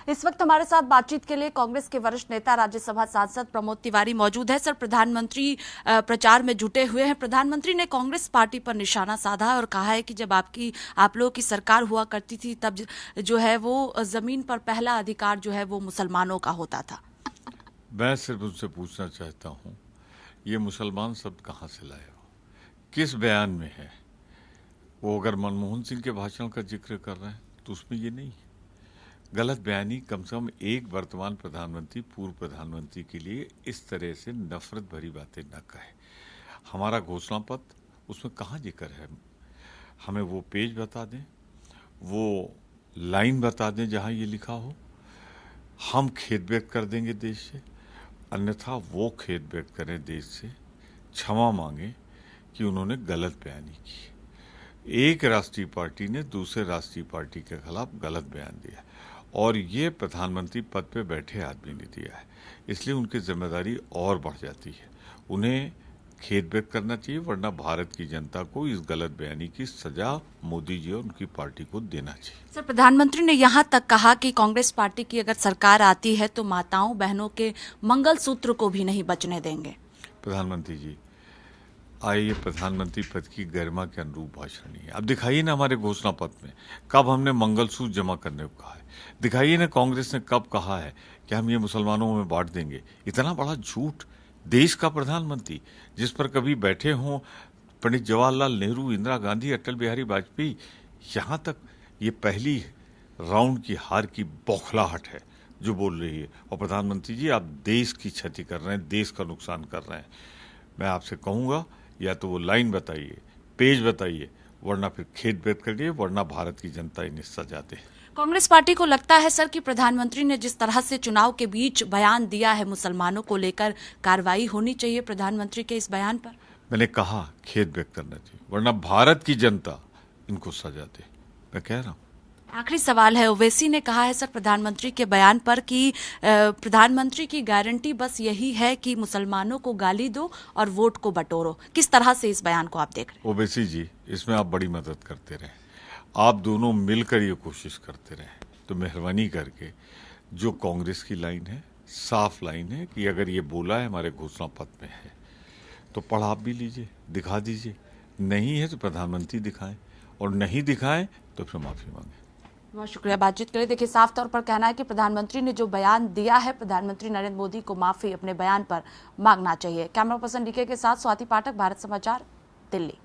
इस वक्त हमारे साथ बातचीत के लिए कांग्रेस के वरिष्ठ नेता राज्यसभा सांसद प्रमोद तिवारी मौजूद है। सर, प्रधानमंत्री प्रचार में जुटे हुए हैं। प्रधानमंत्री ने कांग्रेस पार्टी पर निशाना साधा और कहा है कि जब आप लोगों की सरकार हुआ करती थी तब जो है वो जमीन पर पहला अधिकार जो है वो मुसलमानों का होता था। मैं सिर्फ उनसे पूछना चाहता हूँ, ये मुसलमान शब्द कहाँ से लाए हो, किस बयान में है? वो अगर मनमोहन सिंह के भाषण का जिक्र कर रहे हैं तो उसमें ये नहीं है। गलत बयानी कम से कम एक वर्तमान प्रधानमंत्री पूर्व प्रधानमंत्री के लिए इस तरह से नफरत भरी बातें न कहे। हमारा घोषणा पत्र, उसमें कहाँ जिक्र है? हमें वो पेज बता दें, वो लाइन बता दें जहाँ ये लिखा हो। हम खेद व्यक्त कर देंगे देश से, अन्यथा वो खेद व्यक्त करें देश से, क्षमा मांगे कि उन्होंने गलत बयानी की। एक राष्ट्रीय पार्टी ने दूसरे राष्ट्रीय पार्टी के खिलाफ गलत बयान दिया और ये प्रधानमंत्री पद पे बैठे आदमी ने दिया है, इसलिए उनकी जिम्मेदारी और बढ़ जाती है। उन्हें खेद व्यक्त करना चाहिए, वरना भारत की जनता को इस गलत बयानी की सजा मोदी जी और उनकी पार्टी को देना चाहिए। सर, प्रधानमंत्री ने यहाँ तक कहा कि कांग्रेस पार्टी की अगर सरकार आती है तो माताओं बहनों के मंगलसूत्र को भी नहीं बचने देंगे। प्रधानमंत्री जी, आइए, प्रधानमंत्री पद की गरिमा के अनुरूप भाषण नहीं है। अब दिखाइए ना हमारे घोषणा पत्र में कब हमने मंगलसूत्र जमा करने को कहा है। दिखाइए ना कांग्रेस ने कब कहा है कि हम ये मुसलमानों में बांट देंगे। इतना बड़ा झूठ। देश का प्रधानमंत्री जिस पर कभी बैठे हों पंडित जवाहरलाल नेहरू, इंदिरा गांधी, अटल बिहारी वाजपेयी, यहाँ तक ये पहली राउंड की हार की बौखलाहट है जो बोल रही है। और प्रधानमंत्री जी, आप देश की क्षति कर रहे हैं, देश का नुकसान कर रहे हैं। मैं आपसे कहूँगा, या तो वो लाइन बताइए, पेज बताइए, वरना फिर खेद व्यक्त करिए, वरना भारत की जनता इन्हें सजा दे। कांग्रेस पार्टी को लगता है सर कि प्रधानमंत्री ने जिस तरह से चुनाव के बीच बयान दिया है, मुसलमानों को लेकर कार्रवाई होनी चाहिए प्रधानमंत्री के इस बयान पर? मैंने कहा खेद व्यक्त करना चाहिए, वरना भारत की जनता इनको सजा दे। मैं कह रहा हूँ। आखिरी सवाल है, ओवैसी ने कहा है सर प्रधानमंत्री के बयान पर कि प्रधानमंत्री की गारंटी बस यही है कि मुसलमानों को गाली दो और वोट को बटोरो। किस तरह से इस बयान को आप देख रहे हैं? ओवैसी जी, इसमें आप बड़ी मदद करते रहे, आप दोनों मिलकर ये कोशिश करते रहे, तो मेहरबानी करके जो कांग्रेस की लाइन है, साफ लाइन है कि अगर ये बोला है हमारे घोषणा पत्र में है तो पढ़ आप भी लीजिए, दिखा दीजिए। नहीं है तो प्रधानमंत्री दिखाएं, और नहीं दिखाएं तो फिर माफी मांगे। बहुत शुक्रिया बातचीत के लिए। देखिए, साफ तौर पर कहना है कि प्रधानमंत्री ने जो बयान दिया है, प्रधानमंत्री नरेंद्र मोदी को माफी अपने बयान पर मांगना चाहिए। कैमरा पर्सन डीके के साथ स्वाति पाठक, भारत समाचार, दिल्ली।